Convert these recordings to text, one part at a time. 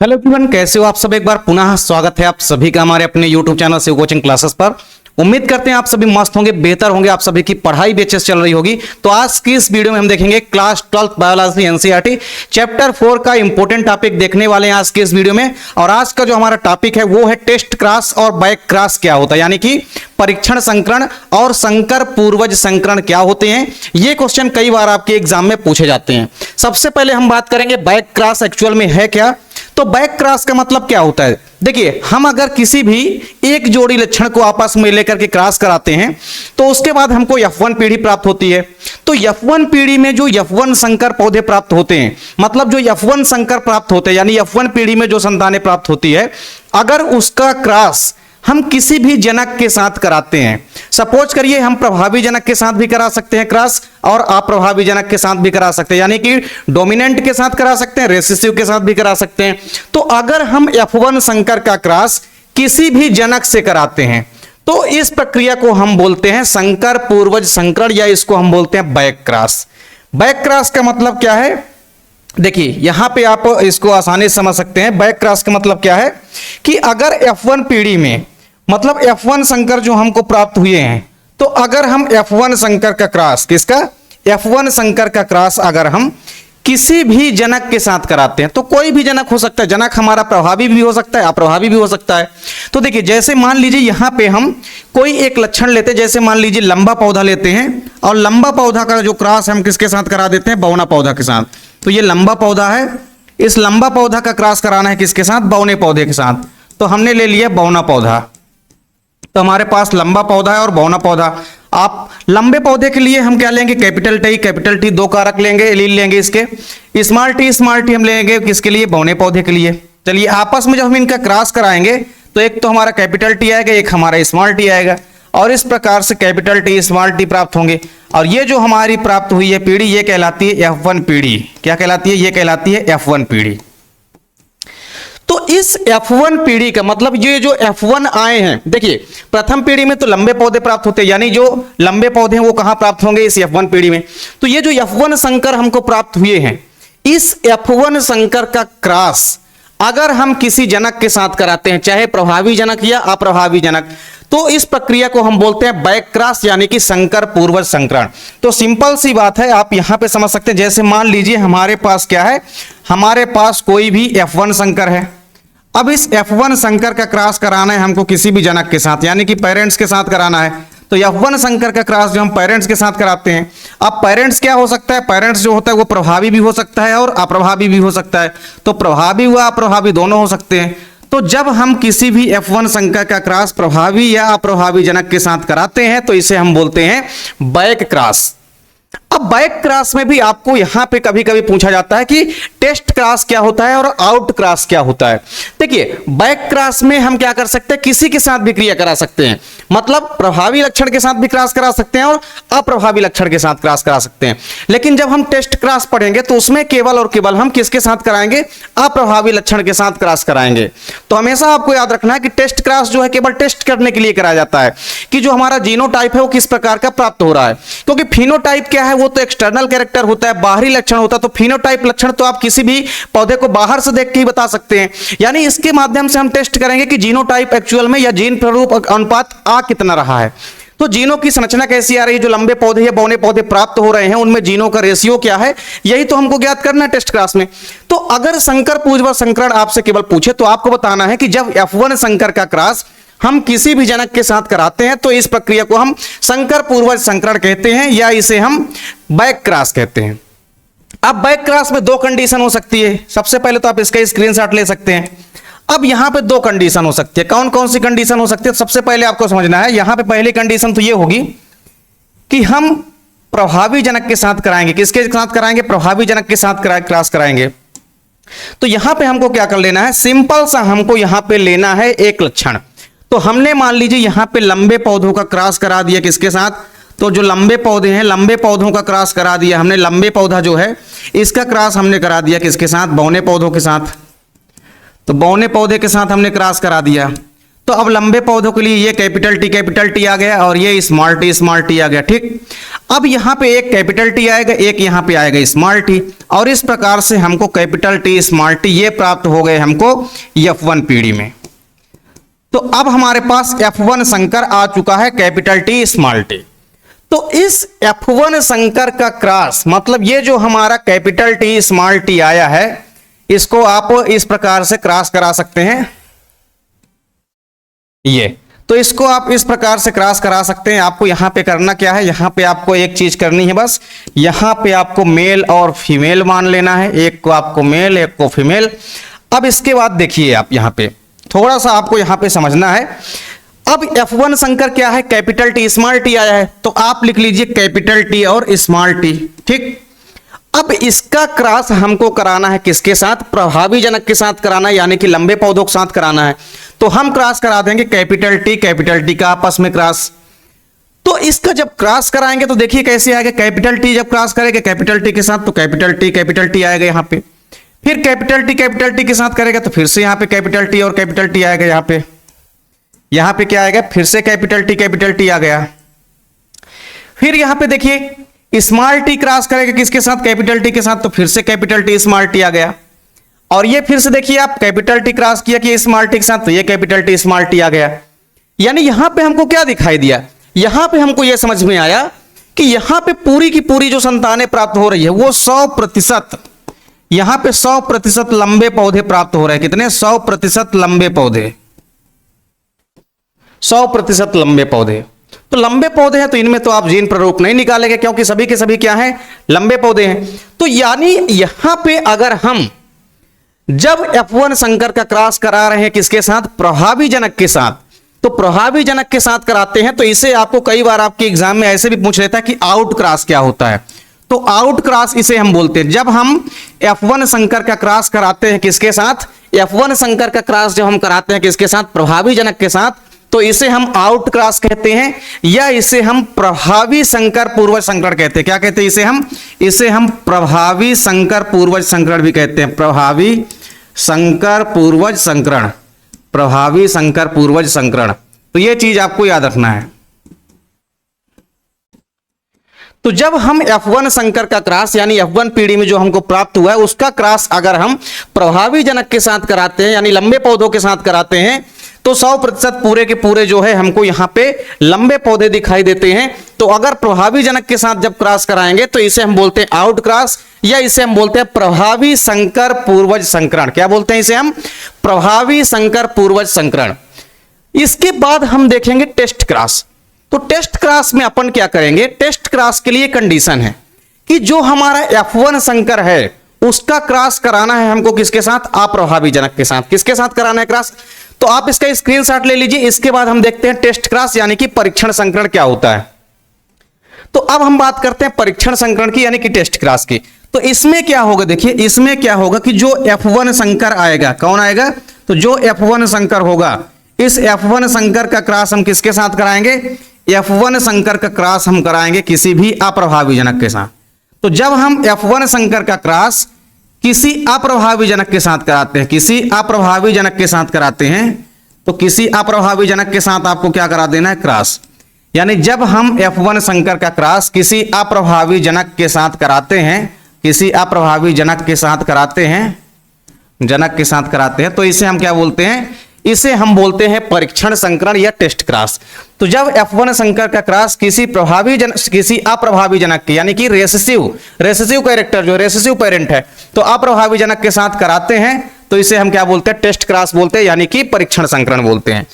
Hello everyone, कैसे हो आप सब। एक बार पुनः स्वागत है आप सभी का हमारे अपने YouTube channel Shiv coaching classes पर। उम्मीद करते हैं आप सभी मस्त होंगे, बेहतर होंगे, आप सभी की पढ़ाई भी अच्छे से चल रही होगी। तो आज की इस वीडियो में हम देखेंगे class 12th biology NCERT chapter 4 का इंपॉर्टेंट टॉपिक देखने वाले हैं आज की इस वीडियो में। और आज का जो हमारा टॉपिक है वो है टेस्ट क्रॉस और बैक क्रॉस क्या होता है, यानी कि परीक्षण संकरण और संकर पूर्वज संकरण क्या होते हैं। ये क्वेश्चन कई बार आपके एग्जाम में पूछे जाते हैं। सबसे पहले हम बात करेंगे बैक क्रॉस एक्चुअल में है क्या। तो बैक क्रॉस का मतलब क्या होता है, देखिए हम अगर किसी भी एक जोड़ी लक्षण को आपस में लेकर के क्रॉस कराते हैं तो उसके बाद हमको F1 पीढ़ी प्राप्त होती है। तो F1 पीढ़ी में जो F1 संकर पौधे प्राप्त होते हैं, मतलब जो F1 संकर प्राप्त होते हैं, यानी F1 पीढ़ी में जो संतानें प्राप्त होती है, अगर उसका क्रॉस हम किसी भी जनक के साथ कराते हैं, सपोज करिए हम प्रभावी जनक के साथ भी करा सकते हैं क्रॉस और अप्रभावी जनक के साथ भी करा सकते हैं, यानी कि डोमिनेंट के साथ करा सकते हैं, रेसेसिव के साथ भी करा सकते हैं। तो अगर हम F1 संकर का क्रॉस किसी भी जनक से कराते हैं तो इस प्रक्रिया को हम बोलते हैं संकर पूर्वज संकरण, या इसको हम बोलते हैं बैक क्रॉस। बैक क्रॉस का मतलब क्या है, देखिए यहां पे आप इसको आसानी से समझ सकते हैं। बैक क्रॉस का मतलब क्या है कि अगर F1 पीढ़ी में, मतलब F1 संकर जो हमको प्राप्त हुए हैं, तो अगर हम F1 संकर का क्रॉस, किसका, F1 संकर का क्रॉस अगर हम किसी भी जनक के साथ कराते हैं, तो कोई भी जनक हो सकता है, जनक हमारा प्रभावी भी हो सकता है, अप्रभावी भी हो सकता है। तो देखिए जैसे मान लीजिए यहां पे हम कोई एक लक्षण लेते हैं, जैसे मान लीजिए लंबा पौधा लेते हैं और लंबा पौधा का जो क्रॉस हम किसके साथ करा देते हैं, बौना पौधा के साथ। तो ये लंबा पौधा है, इस लंबा पौधा का क्रॉस कराना है किसके साथ, बौने पौधे के साथ। तो हमने ले लिया बौना पौधा, तो हमारे पास लंबा पौधा है और बौना पौधा। आप लंबे पौधे के लिए हम क्या लेंगे, कैपिटल टी 2 कारक लेंगे, लील लेंगे इसके, स्मॉल टी हम लेंगे किसके लिए, बौने पौधे के लिए। चलिए आपस में जब हम इनका क्रॉस कराएंगे तो एक तो हमारा कैपिटल टी आएगा, एक हमारा स्मॉल टी आएगा, और इस प्रकार से कैपिटल टी स्मॉल टी प्राप्त होंगे। और ये जो हमारी प्राप्त हुई है पीढ़ी, ये कहलाती है F1 पीढ़ी। क्या कहलाती है, ये कहलाती है F1 पीढ़ी। तो इस F1 पीढ़ी का मतलब ये जो F1 आए हैं, देखिए प्रथम पीढ़ी में तो लंबे पौधे प्राप्त होते हैं, यानी जो लंबे पौधे हैं वो कहां प्राप्त होंगे, इस F1 पीढ़ी में। तो ये जो F1 संकर हमको प्राप्त हुए हैं, इस F1 संकर का क्रॉस अगर हम किसी जनक के साथ कराते हैं, चाहे प्रभावी जनक या अप्रभावी जनक, तो इस प्रक्रिया को हम बोलते हैं बैक क्रॉस, यानी कि संकर पूर्वज संकरण। तो सिंपल सी बात है, आप यहां पे समझ सकते हैं। जैसे मान लीजिए हमारे पास क्या है, हमारे पास कोई भी F1 संकर है। अब इस F1 संकर का क्रॉस कराना है हमको किसी भी जनक के साथ, यानी कि पेरेंट्स के साथ कराना है। तो F1 संकर का क्रॉस जो हम पेरेंट्स के साथ कराते हैं, अब पेरेंट्स क्या हो सकता है, पेरेंट्स जो होता है वो प्रभावी भी हो सकता है और अप्रभावी भी हो सकता है। तो प्रभावी व अप्रभावी दोनों हो सकते हैं। तो जब हम किसी भी F1 संकर का क्रॉस प्रभावी या अप्रभावी जनक के साथ कराते हैं तो इसे हम बोलते हैं बैक क्रॉस। अब बैक क्रॉस में भी आपको यहां पे कभी कभी पूछा जाता है कि टेस्ट क्रॉस क्या होता है और आउट क्रॉस क्या होता है। देखिए बैक क्रॉस में हम क्या कर सकते हैं, किसी के साथ भी क्रिया करा सकते हैं, मतलब प्रभावी लक्षण के साथ भी क्रॉस करा सकते हैं और अप्रभावी लक्षण के साथ क्रॉस करा सकते हैं। लेकिन जब हम टेस्ट क्रॉस पढ़ेंगे तो उसमें केवल और केवल हम किसके साथ कराएंगे, अप्रभावी लक्षण के साथ क्रॉस कराएंगे। तो हमेशा आपको याद रखना है कि टेस्ट क्रॉस जो है केवल टेस्ट करने के लिए कराया जाता है कि जो हमारा जीनोटाइप है वो किस प्रकार का प्राप्त हो रहा है। क्योंकि फिनोटाइप क्या है, वो तो एक्सटर्नल कैरेक्टर होता है, बाहरी लक्षण होता है। तो फिनोटाइप लक्षण तो आप किसी भी पौधे को बाहर से देख के ही बता सकते हैं, यानी इसके माध्यम से हम टेस्ट करेंगे कि जीनोटाइप एक्चुअल में या जीन प्ररूप अनुपात आ कितना रहा है। तो जीनों की संरचना कैसी आ रही है, जो लंबे पौधे या बौने पौधे प्राप्त हो रहे हैं उनमें जीनों का रेशियो क्या है, यही तो हमको ज्ञात करना है टेस्ट क्लास में। तो अगर संकर पूर्वज संकरण आपसे केवल पूछे तो आपको बताना है कि जब F1 संकर का क्रॉस हम किसी भी जनक के साथ कराते हैं तो इस प्रक्रिया को हम संकर पूर्वज संकरण कहते हैं, या इसे हम बैक क्रॉस कहते हैं। अब बैक क्रॉस में 2 कंडीशन हो सकती है। सबसे पहले तो आप इसका स्क्रीनशॉट ले सकते हैं। अब यहां पे 2 कंडीशन हो सकती है। कौन कौन सी कंडीशन हो सकती है, सबसे पहले आपको समझना है। यहां पे पहली कंडीशन तो ये होगी कि हम प्रभावी जनक के साथ कराएंगे, किसके साथ कराएंगे, प्रभावी जनक के साथ क्रॉस कराएंगे। तो यहां पे हमको क्या कर लेना है, सिंपल सा हमको यहां पे लेना है एक लक्षण। तो हमने मान लीजिए यहां पे लंबे पौधों का क्रॉस करा दिया किसके साथ, तो जो लंबे पौधे हैं लंबे पौधों का क्रॉस करा दिया हमने, लंबे पौधा जो है इसका क्रॉस हमने करा दिया किसके साथ, बौने पौधों के साथ। तो बौने पौधे के साथ हमने क्रॉस करा दिया। तो अब लंबे पौधों के लिए ये कैपिटल टी आ गया और ये स्मॉल टी आ गया। ठीक, अब यहाँ पे एक कैपिटल टी आएगा, एक यहाँ पे आएगा स्मॉल टी, और इस प्रकार से हमको कैपिटल टी स्मॉल टी ये प्राप्त हो गए हमको F1 पीढ़ी में। तो अब हमारे पास F1 संकर आ चुका है कैपिटल टी स्मॉल टी। तो इस F1 संकर का क्रॉस मतलब ये जो हमारा कैपिटल टी स्मॉल टी आया है, इसको आप इस प्रकार से क्रॉस करा सकते हैं। ये तो इसको आप इस प्रकार से क्रॉस करा सकते हैं। आपको यहां पे करना क्या है, यहां पे आपको एक चीज करनी है, बस यहां पे आपको मेल और फीमेल मान लेना है, एक को आपको मेल एक को फीमेल। अब इसके बाद देखिए आप यहां पे थोड़ा सा आपको यहां पे समझना है। अब F1 संकर क्या है, कैपिटल टी स्मॉल टी आया है, तो आप लिख लीजिए कैपिटल टी और स्मॉल टी। ठीक, अब इसका क्रॉस हमको कराना है किसके साथ, प्रभावी जनक के साथ कराना है, यानी कि लंबे पौधों के साथ कराना है। तो हम क्रॉस करा देंगे कैपिटल टी का आपस में क्रॉस। तो इसका जब क्रॉस कराएंगे तो देखिए कैसे आएगा, कैपिटल टी जब क्रॉस करेगा कैपिटल टी के साथ तो कैपिटल टी आएगा यहाँ पे, फिर कैपिटल टी के साथ करेगा तो फिर से यहाँ पे कैपिटल टी और कैपिटल टी आएगा। यहाँ पे क्या आएगा, फिर से कैपिटल टी आ गया। फिर यहाँ पे देखिए स्मॉल टी क्रॉस करेगा किसके साथ, कैपिटल टी के साथ, तो फिर से कैपिटल टी स्मॉल टी आ गया। और ये फिर से देखिए आप कैपिटल टी क्रॉस किया कि स्मॉल टी के साथ, तो ये कैपिटल टी स्मॉल टी आ गया। यानी यहां पे हमको क्या दिखाई दिया, यहां पे हमको ये समझ में आया कि यहां पे पूरी की पूरी जो संतानें प्राप्त हो रही है वो 100%, यहां पे 100% लंबे पौधे प्राप्त हो रहे हैं। कितने, 100% लंबे पौधे, 100% लंबे पौधे। तो लंबे पौधे हैं तो इनमें तो आप जीन प्रारूप नहीं निकालेंगे क्योंकि सभी के सभी क्या हैं, लंबे पौधे हैं। तो यानी यहां पे अगर हम जब F1 संकर का क्रॉस करा रहे हैं किसके साथ, प्रभावी जनक के साथ, तो प्रभावी जनक के साथ कराते हैं तो इसे आपको कई बार आपके एग्जाम में ऐसे भी पूछ लेता है कि आउट क्रॉस क्या होता है। तो आउट क्रॉस इसे हम बोलते हैं। जब हम F1 संकर का क्रॉस कराते हैं किसके साथ, F1 संकर का क्रॉस जब हम कराते हैं किसके साथ, प्रभावी जनक के साथ, तो इसे हम आउट क्रॉस कहते हैं, या इसे हम प्रभावी संकर पूर्वज संकरण कहते हैं। क्या कहते हैं इसे हम प्रभावी संकर पूर्वज संकरण भी कहते हैं, प्रभावी संकर पूर्वज संकरण, प्रभावी संकर पूर्वज संकरण। तो यह चीज आपको याद रखना है। तो जब हम F1 संकर का क्रॉस यानी F1 पीढ़ी में जो हमको प्राप्त हुआ है उसका क्रॉस अगर हम प्रभावी जनक के साथ कराते हैं यानी लंबे पौधों के साथ कराते हैं तो 100% पूरे के पूरे जो है हमको यहां पे लंबे पौधे दिखाई देते हैं। तो अगर प्रभावी जनक के साथ जब क्रॉस कराएंगे तो इसे हम बोलते हैं आउट क्रॉस, या इसे हम बोलते हैं प्रभावी संकर पूर्वज संकरण। क्या बोलते हैं इसे हम, प्रभावी संकर पूर्वज संकरण। इसके बाद हम देखेंगे टेस्ट क्रॉस। तो टेस्ट क्रॉस में अपन क्या करेंगे, टेस्ट क्रॉस के लिए कंडीशन है कि जो हमारा F1 संकर है उसका क्रॉस कराना है हमको किसके साथ, अप्रभावी जनक के साथ। किसके साथ कराना है क्रॉस, तो आप इसका स्क्रीनशॉट ले लीजिए। इसके बाद हम देखते हैं टेस्ट क्रॉस यानी कि परीक्षण संकरण क्या होता है। तो अब हम बात करते हैं परीक्षण संकरण की यानी कि टेस्ट क्रॉस की। तो इसमें क्या होगा, देखिए इसमें क्या होगा कि जो F1 संकर आएगा, कौन आएगा, तो जो F1 संकर होगा, इस F1 संकर का क्रॉस हम किसके साथ कराएंगे, F1 संकर का क्रॉस हम कराएंगे किसी भी अप्रभावी जनक के साथ। तो जब हम F1 संकर का क्रॉस किसी अप्रभावी जनक के साथ कराते हैं, किसी अप्रभावी जनक के साथ कराते हैं, तो किसी अप्रभावी जनक के साथ आपको क्या करा देना है, क्रॉस। यानी जब हम F1 संकर का क्रॉस किसी अप्रभावी जनक के साथ कराते हैं, किसी अप्रभावी जनक के साथ कराते हैं, तो इसे हम क्या बोलते हैं, इसे हम बोलते हैं परीक्षण संकरण या टेस्ट क्रॉस। तो जब F1 संकर का क्रॉस किसी अप्रभावी जनक के यानी कि रेसेसिव कैरेक्टर जो रेसेसिव पेरेंट है तो अप्रभावी जनक के साथ कराते हैं तो इसे हम क्या बोलते हैं, टेस्ट क्रॉस बोलते हैं यानी कि परीक्षण संकरण बोलते हैं।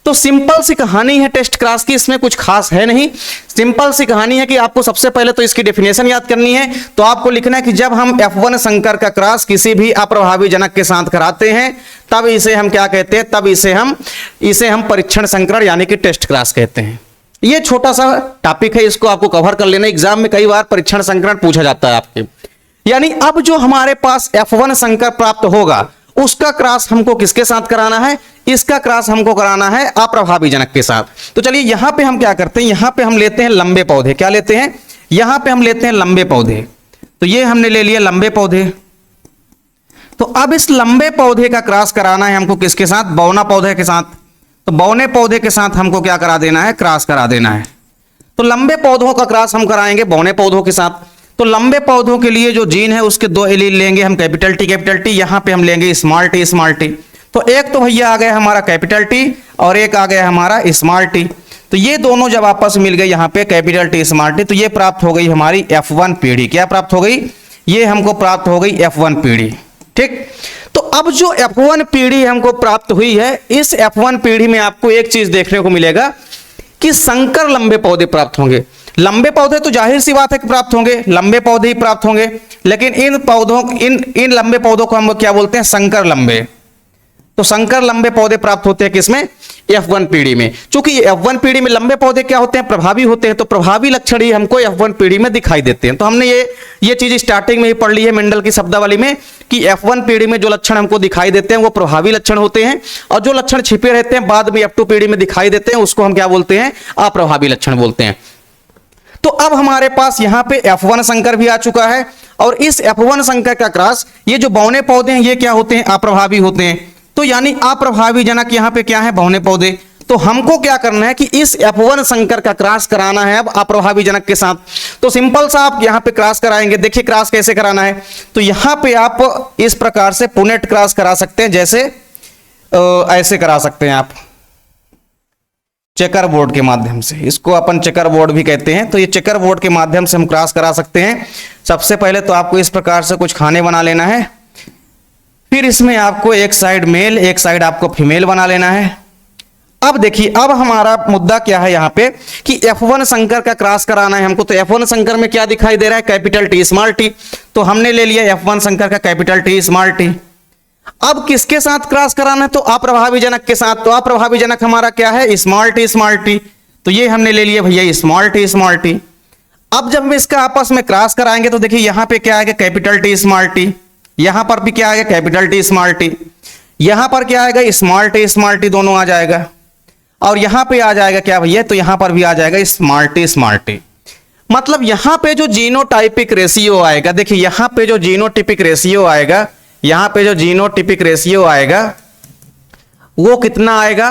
तो सिंपल सी कहानी है टेस्ट क्रॉस की, इसमें कुछ खास है नहीं। सिंपल सी कहानी है कि आपको सबसे पहले तो इसकी डेफिनेशन याद करनी है। तो आपको लिखना है कि जब हम F1 संकर का क्रॉस किसी भी अप्रभावी जनक के साथ कराते हैं तब इसे हम क्या कहते हैं, तब इसे हम परीक्षण संकरण यानी कि टेस्ट क्रॉस कहते हैं। ये छोटा सा टॉपिक है, इसको आपको कवर कर लेना। एग्जाम में कई बार परीक्षण संकरण पूछा जाता है आपके। यानी अब जो हमारे पास F1 संकर प्राप्त होगा उसका क्रॉस हमको किसके साथ कराना है, इसका क्रॉस हमको कराना है अप्रभावी जनक के साथ। तो चलिए यहां पे हम क्या करते हैं, यहां पे हम लेते हैं लंबे पौधे। क्या लेते हैं, यहां पे हम लेते हैं लंबे पौधे। तो ये हमने ले लिया लंबे पौधे। तो अब इस लंबे पौधे का क्रॉस कराना है हमको किसके साथ, बौना पौधे के साथ। तो बौने पौधे के साथ हमको क्या करा देना है, क्रॉस करा देना है। तो लंबे पौधों का क्रॉस हम कराएंगे बौने पौधों के साथ। तो लंबे पौधों के लिए जो जीन है उसके दो एलील लेंगे हम, कैपिटल टी, यहाँ पे हम लेंगे स्मॉल टी। तो एक तो भैया आ गया हमारा कैपिटल टी और एक आ गया हमारा स्मॉल टी। तो ये दोनों जब आपस में मिल गए यहाँ पे कैपिटल टी स्मॉल टी, तो ये प्राप्त हो गई हमारी F1 पीढ़ी। क्या प्राप्त हो गई, ये हमको प्राप्त हो गई F1 पीढ़ी। ठीक, तो अब जो F1 पीढ़ी हमको प्राप्त हुई है, इस F1 पीढ़ी में आपको एक चीज देखने को मिलेगा कि संकर लंबे पौधे प्राप्त होंगे। लंबे पौधे तो जाहिर सी बात है कि प्राप्त होंगे, लंबे पौधे ही प्राप्त होंगे, लेकिन इन लंबे पौधों को हम क्या बोलते हैं, संकर लंबे। तो संकर लंबे पौधे प्राप्त होते हैं किसमें, F1 पीढ़ी में। चूंकि F1 पीढ़ी में लंबे पौधे क्या होते हैं, प्रभावी होते हैं, तो प्रभावी लक्षण ही हमको F1 पीढ़ी में दिखाई देते हैं। तो हमने ये चीज स्टार्टिंग में ही पढ़ ली है मेंडल की शब्दावली में कि F1 पीढ़ी में जो लक्षण हमको दिखाई देते हैं वो प्रभावी लक्षण होते हैं, और जो लक्षण छिपे रहते हैं बाद में F2 पीढ़ी में दिखाई देते हैं उसको हम क्या बोलते हैं, अप्रभावी लक्षण बोलते हैं। तो अब हमारे पास यहां पे F1 संकर भी आ चुका है, और इस F1 संकर का क्रॉस, ये जो बौने पौधे हैं ये क्या होते हैं, अप्रभावी होते हैं। तो यानी अप्रभावी जनक यहां पे क्या है, बौने पौधे। तो हमको क्या करना है कि इस F1 संकर का क्रॉस कराना है अब अप्रभावी जनक के साथ। तो सिंपल सा आप यहां पे क्रॉस कराएंगे। देखिए क्रॉस कैसे कराना है, तो यहां पे आप इस प्रकार से पुनेट क्रॉस करा सकते हैं, जैसे ऐसे करा सकते हैं आप चेकर बोर्ड के माध्यम से, इसको अपन चेकर बोर्ड भी कहते हैं। तो ये चेकर बोर्ड के माध्यम से हम क्रॉस करा सकते हैं। सबसे पहले तो आपको इस प्रकार से कुछ खाने बना लेना है, फिर इसमें आपको एक साइड मेल एक साइड आपको फीमेल बना लेना है। अब देखिए, अब हमारा मुद्दा क्या है यहाँ पे कि F1 संकर का क्रॉस कराना है हमको। तो F1 संकर में क्या दिखाई दे रहा है, कैपिटल टी स्मॉल टी। तो हमने ले लिया F1 संकर का कैपिटल टी स्मॉल टी। अब किसके साथ क्रॉस कराना है, तो अप्रभावी जनक के साथ। तो अप्रभावी जनक हमारा क्या है, स्मॉल टी। तो ये हमने ले लिया भैया स्मॉल टी। अब जब हम इसका आपस में क्रॉस कराएंगे तो देखिए यहाँ पे क्या आएगा, कैपिटल टी स्मॉल टी। यहां पर भी क्या आएगा, कैपिटल टी स्मॉल टी। यहां पर क्या आएगा, स्मॉल टी दोनों आ जाएगा। और यहां पे आ जाएगा क्या भैया, तो यहां पर भी आ जाएगा स्मॉल टी। मतलब यहां पे जो जीनोटाइपिक रेशियो आएगा, देखिए यहां पे जो जीनोटिपिक रेशियो आएगा, यहां पे जो जीनोटिपिक रेशियो आएगा वो कितना आएगा,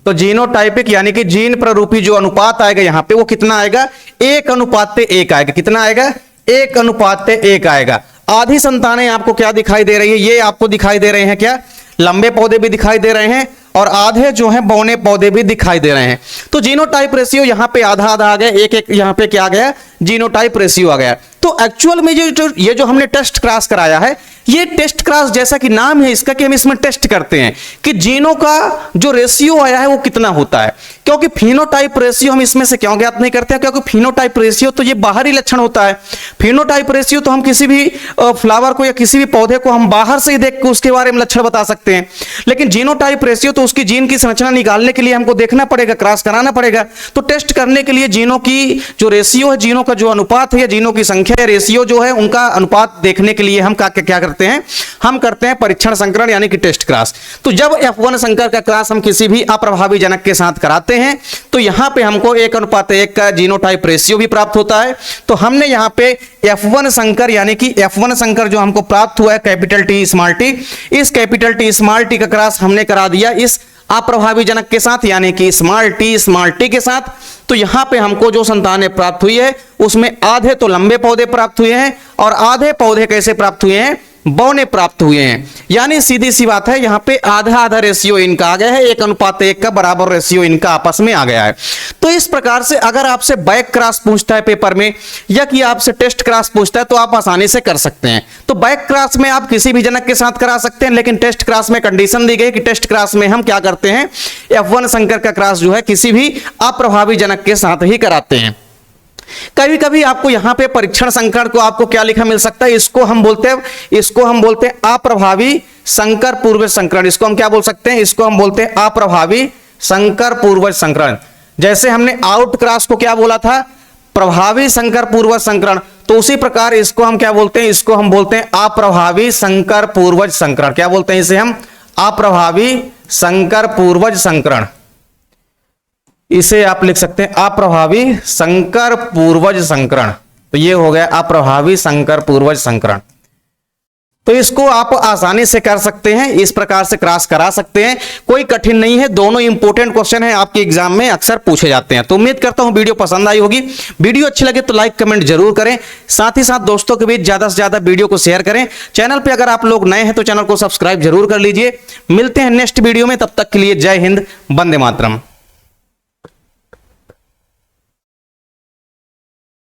तो जीनोटाइपिक यानी कि जीन प्ररूपी जो अनुपात आएगा यहां पे वो कितना आएगा, 1:1 आएगा। कितना आएगा, 1:1 आएगा। आधी संतानें आपको क्या दिखाई दे रही है, ये आपको दिखाई दे रहे हैं क्या, लंबे पौधे भी दिखाई दे रहे हैं और आधे जो हैं बौने पौधे भी दिखाई दे रहे हैं। तो जीनोटाइप रेशियो यहाँ पे आधा आधा आ गया, एक यहाँ पे क्या आ गया, जीनोटाइप रेशियो आ गया। तो एक्चुअल में ये जो हमने टेस्ट क्रॉस कराया है, ये टेस्ट क्रॉस जैसा कि नाम है इसका कि हम इसमें टेस्ट करते हैं कि जीनों का जो रेशियो आया है वो कितना होता है। क्योंकि फिनोटाइप रेशियो हम इसमें से क्यों ज्ञात नहीं करते हैं, क्योंकि फिनोटाइप रेशियो तो ये बाहरी लक्षण होता है। फिनोटाइप रेशियो तो हम किसी भी फ्लावर को या किसी भी पौधे को हम बाहर से ही देख के उसके बारे में लक्षण बता सकते हैं, लेकिन जीनोटाइप रेशियो तो उसकी जीन की संरचना निकालने के लिए हमको देखना पड़ेगा, क्रॉस कराना पड़ेगा। तो टेस्ट करने के लिए जीनों की जो रेशियो है, जीनों का जो अनुपात है, जीनों की संख्या है, रेशियो जो है उनका अनुपात देखने के लिए हम क्या करते हैं, हम करते हैं परीक्षण संकरण यानी कि टेस्ट क्रॉस। तो जब F1 संकर का क्रॉस हम किसी भी अप्रभावी जनक के साथ कराते हैं तो यहां पे हमको 1:1 का जीनोटाइप रेशियो भी प्राप्त होता है। तो हमने यहां पे F1 संकर यानी कि F1 संकर जो हमको प्राप्त हुआ है कैपिटल टी स्मॉल टी, इस कैपिटल टी स्मॉल टी का क्रॉस हमने करा दिया इस अप्रभावी जनक के साथ यानी कि स्मॉल टी के साथ। तो यहां पे हमको जो संतानें प्राप्त हुई है उसमें आधे तो लंबे पौधे प्राप्त हुए हैं और आधे पौधे कैसे प्राप्त हुए हैं, बौने प्राप्त हुए हैं। यानी सीधी सी बात है, यहां पे आधा आधा रेशियो इनका आ गया है, 1:1 का बराबर रेशियो इनका आपस में आ गया है। तो इस प्रकार से अगर आपसे बैक क्रॉस पूछता है पेपर में या कि आपसे टेस्ट क्रॉस पूछता है तो आप आसानी से कर सकते हैं। तो बैक क्रॉस में आप किसी भी जनक के साथ करा सकते हैं, लेकिन टेस्ट क्रॉस में कंडीशन दी गई कि टेस्ट क्रॉस में हम क्या करते हैं, F1 संकर का क्रॉस जो है किसी भी अप्रभावी जनक के साथ ही कराते हैं। कभी कभी आपको यहां पे परीक्षण संकर को आपको क्या लिखा मिल सकता है, इसको हम बोलते हैं अप्रभावी संकर पूर्वज संकरण। इसको हम क्या बोल सकते हैं, इसको हम बोलते हैं अप्रभावी संकर पूर्वज संकरण। जैसे हमने आउट क्रॉस को क्या बोला था, प्रभावी संकर पूर्वज संकरण, तो उसी प्रकार इसको हम क्या बोलते हैं, इसको हम बोलते हैं अप्रभावी संकर पूर्वज संकरण। क्या बोलते हैं इसे हम, अप्रभावी संकर पूर्वज संकरण। इसे आप लिख सकते हैं अप्रभावी संकर पूर्वज संकरण। तो ये हो गया अप्रभावी संकर पूर्वज संकरण। तो इसको आप आसानी से कर सकते हैं, इस प्रकार से क्रॉस करा सकते हैं, कोई कठिन नहीं है। दोनों इंपॉर्टेंट क्वेश्चन है, आपके एग्जाम में अक्सर पूछे जाते हैं। तो उम्मीद करता हूं वीडियो पसंद आई होगी। वीडियो अच्छी लगे तो लाइक कमेंट जरूर करें, साथ ही साथ दोस्तों के बीच ज्यादा से ज्यादा वीडियो को शेयर करें। चैनल पे अगर आप लोग नए हैं तो चैनल को सब्सक्राइब जरूर कर लीजिए। मिलते हैं नेक्स्ट वीडियो में, तब तक के लिए जय हिंद, वंदे मातरम।